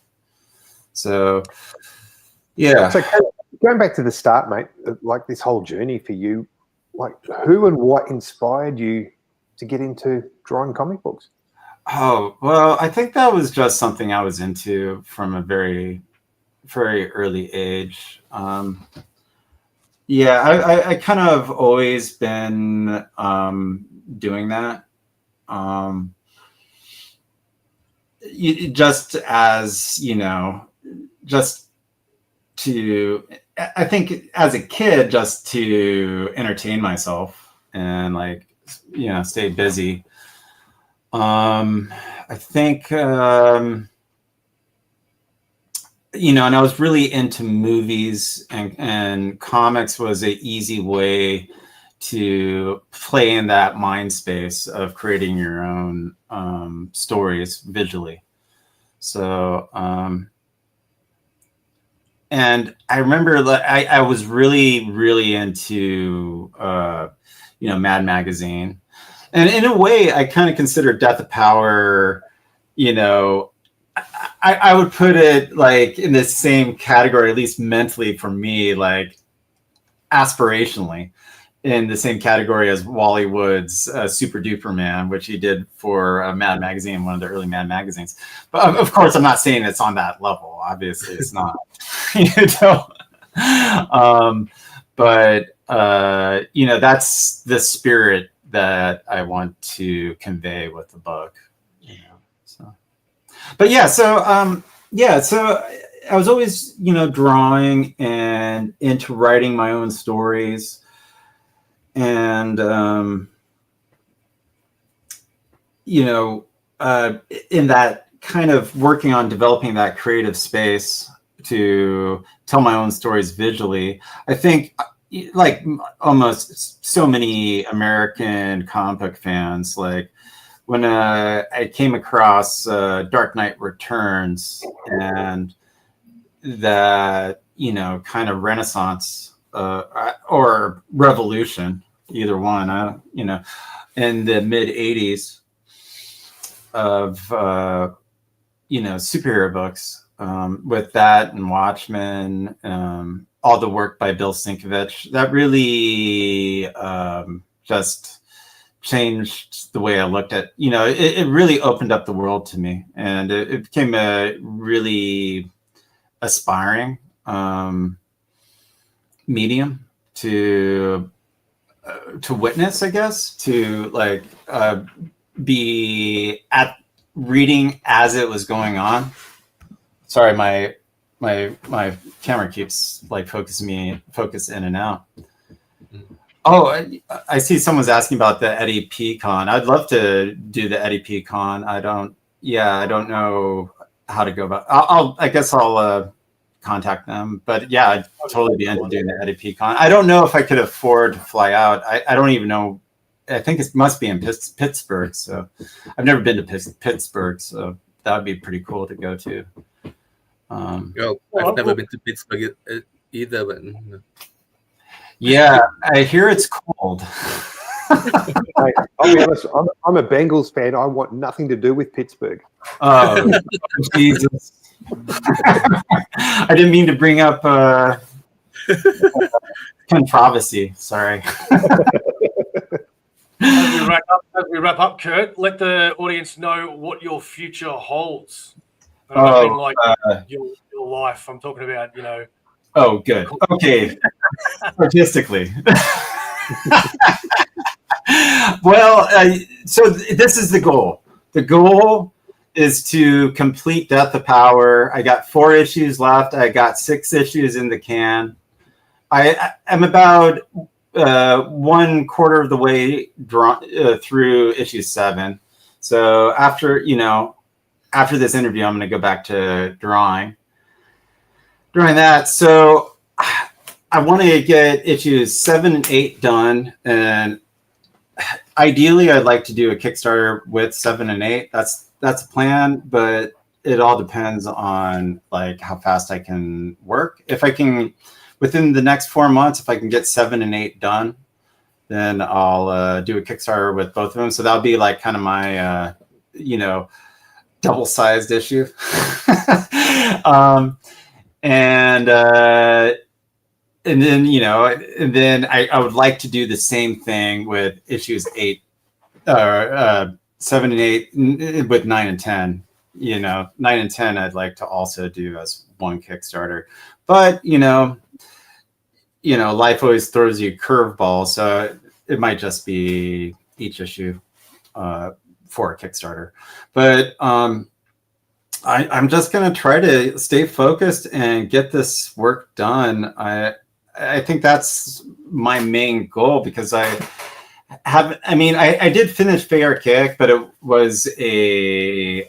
So, yeah. So going back to the start, mate, like this whole journey for you, like who and what inspired you to get into drawing comic books? Oh, well, I think that was just something I was into from a very, very early age. Yeah, I kind of always been doing that. Just as, just to, I think as a kid, just to entertain myself and like, stay busy. I think, and I was really into movies and comics was an easy way to play in that mind space of creating your own stories visually. So, and I remember I was really, really into, Mad Magazine. And in a way, I kind of consider Death of Power, I would put it like in the same category, at least mentally for me, like aspirationally, in the same category as Wally Wood's Super Duper Man, which he did for Mad Magazine, one of the early Mad magazines. But of course, I'm not saying it's on that level. Obviously, it's not. But that's the spirit that I want to convey with the book. So. But yeah, so I was always, drawing and into writing my own stories. And, in that kind of working on developing that creative space to tell my own stories visually, I think like almost so many American comic book fans, like when I came across Dark Knight Returns and that, kind of renaissance or revolution, either one, in the mid 80s of, superhero books with that and Watchmen, all the work by Bill Sienkiewicz, that really just changed the way I looked at, it really opened up the world to me, and it became a really aspiring medium to to witness, I guess, to like be at reading as it was going on. Sorry, my camera keeps like focus in and out. Oh, I see someone's asking about the Eddie P Con. I'd love to do the Eddie P Con. I don't know how to go about. I guess I'll contact them. But yeah, I'd totally be into doing the Eddie P Con. I don't know if I could afford to fly out. I don't even know. I think it must be in Pittsburgh. So I've never been to Pittsburgh. So that would be pretty cool to go to. I've never been to Pittsburgh either, but yeah, I hear it's cold. Hey, I'll be honest, I'm a Bengals fan. I want nothing to do with Pittsburgh. Oh, Jesus. I didn't mean to bring up controversy. Sorry. As we wrap up, Kirt, let the audience know what your future holds. I mean, like your life. I'm talking about, Oh, good. Okay. Artistically. Well, so this is the goal. The goal is to complete Death of Power. I got 4 issues left. I got 6 issues in the can. I'm about 1/4 of the way through issue 7. So after this interview, I'm going to go back to drawing that. So I want to get issues 7 and 8 done, and ideally I'd like to do a Kickstarter with 7 and 8. That's a plan, but it all depends on like how fast I can work. If I can, within the next 4 months, if I can get 7 and 8 done, then I'll do a Kickstarter with both of them. So that'll be like kind of my double-sized issue. And then I would like to do the same thing with issues 8, 7 and 8, with 9 and 10. 9 and 10 I'd like to also do as one Kickstarter. But life always throws you curveballs, so it might just be each issue for a Kickstarter. But I'm just going to try to stay focused and get this work done. I think that's my main goal, because I did finish Power Kick, but it was a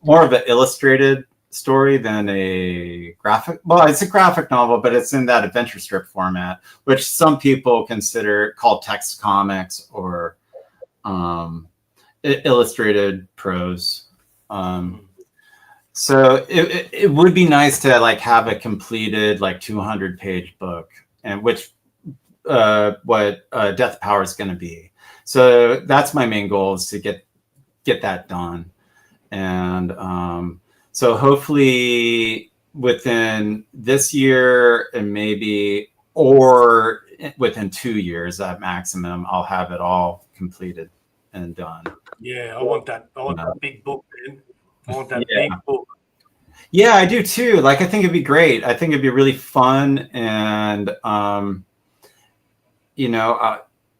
more of an illustrated story than a graphic. Well, it's a graphic novel, but it's in that adventure strip format, which some people call text comics or illustrated prose. So it would be nice to like have a completed like 200-page book, and what Death of Power is going to be. So that's my main goal, is to get that done. And so hopefully within this year, and or within 2 years at maximum, I'll have it all completed and done. Yeah, I want that big book, man. I want that big book. Yeah, I do too. Like, I think it'd be great. I think it'd be really fun, and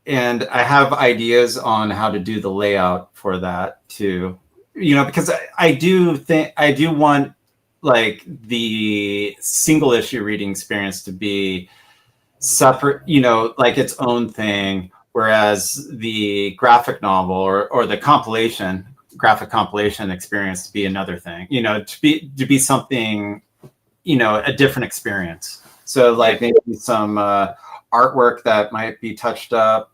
and I have ideas on how to do the layout for that too. Because I do want like the single issue reading experience to be separate, like its own thing, whereas the graphic novel or the graphic compilation experience to be another thing, to be something, a different experience. So like maybe some artwork that might be touched up,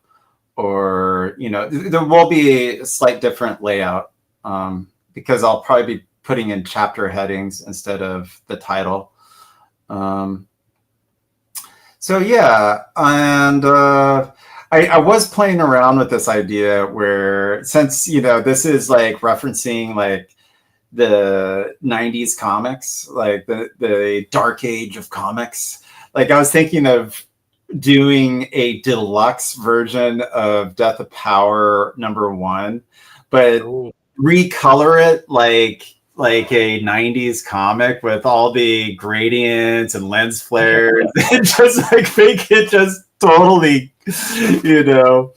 or there will be a slight different layout, because I'll probably be putting in chapter headings instead of the title. So yeah, and I was playing around with this idea where, since this is like referencing like the 90s comics, like the dark age of comics, like I was thinking of doing a deluxe version of Death of Power #1, but recolor it like a 90s comic with all the gradients and lens flares, and just like make it just totally you know,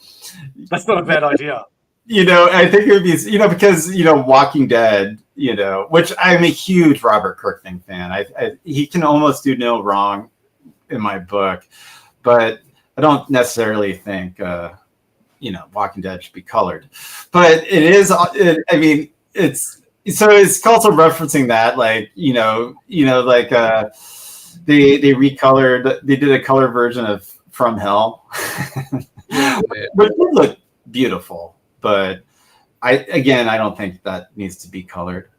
That's not a bad idea. I think it would be, because, Walking Dead, which I'm a huge Robert Kirkman fan. He can almost do no wrong in my book, but I don't necessarily think, Walking Dead should be colored. But it is, it's also referencing that, like, they did a color version of From Hell, which would look beautiful. But I don't think that needs to be colored,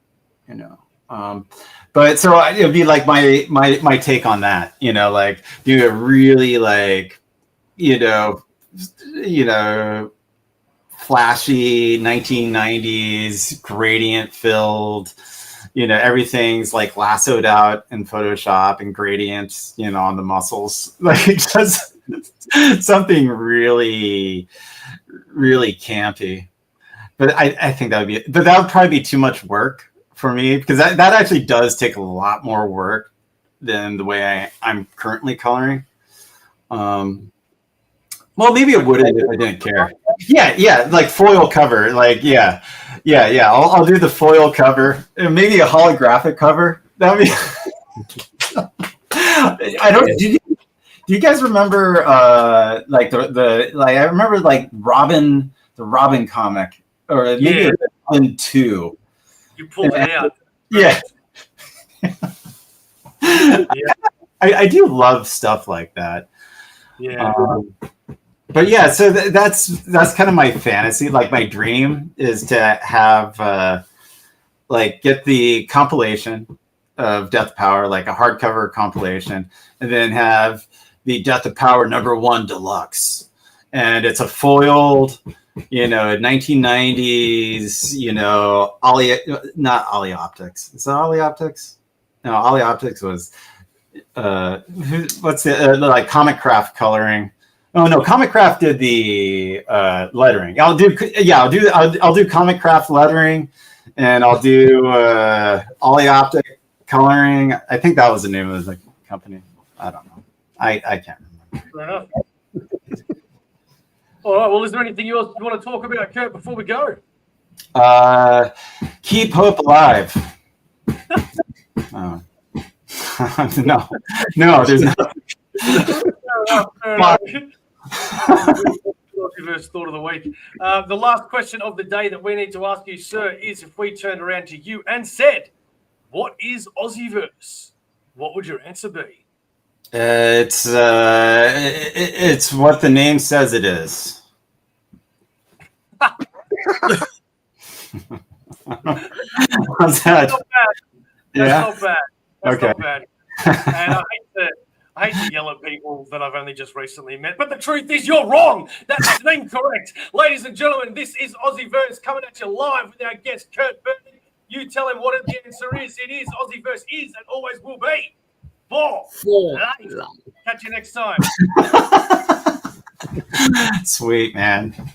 But so it would be like my take on that, like do a really like, flashy 1990s gradient filled, everything's like lassoed out in Photoshop and gradients, on the muscles, like just something really, really campy. But I think that would probably be too much work for me, because that actually does take a lot more work than the way I'm currently coloring. Well, maybe it wouldn't if I didn't care. Yeah, like foil cover, like yeah. I'll do the foil cover, and maybe a holographic cover. That'd be. I don't. Do you guys remember like the I remember like the Robin comic, or maybe Robin 2. You pulled it out. Yeah. I do love stuff like that. Yeah. But yeah, so that's kind of my fantasy. Like my dream is to have get the compilation of Death Power, like a hardcover compilation, and then have the Death of Power #1 deluxe, and it's a foiled, 1990s, not Ollie Optics. Is that Ollie Optics? No, Ollie Optics was what's the like Comic Craft coloring. Oh no, Comic Craft did the lettering. I'll do Comic Craft lettering, and I'll do Ollie Optic coloring. I think that was the name of the company. I don't know. I can't remember. Fair enough. All right. Well, is there anything else you want to talk about, Kirt, before we go? Keep hope alive. No, there's not. Fair enough. Aussieverse thought of the week. The last question of the day that we need to ask you, sir, is if we turned around to you and said, "What is Aussieverse?" What would your answer be? It's what the name says it is. How's that? That's not bad. That's not bad. That's Okay. not bad. And I hate to yell at people that I've only just recently met, but the truth is you're wrong. That's incorrect. Ladies and gentlemen, this is Aussieverse coming at you live with our guest, Kirt Burdick. You tell him what the answer is. It is Aussieverse is and always will be. 4 life. Catch you next time. Sweet, man.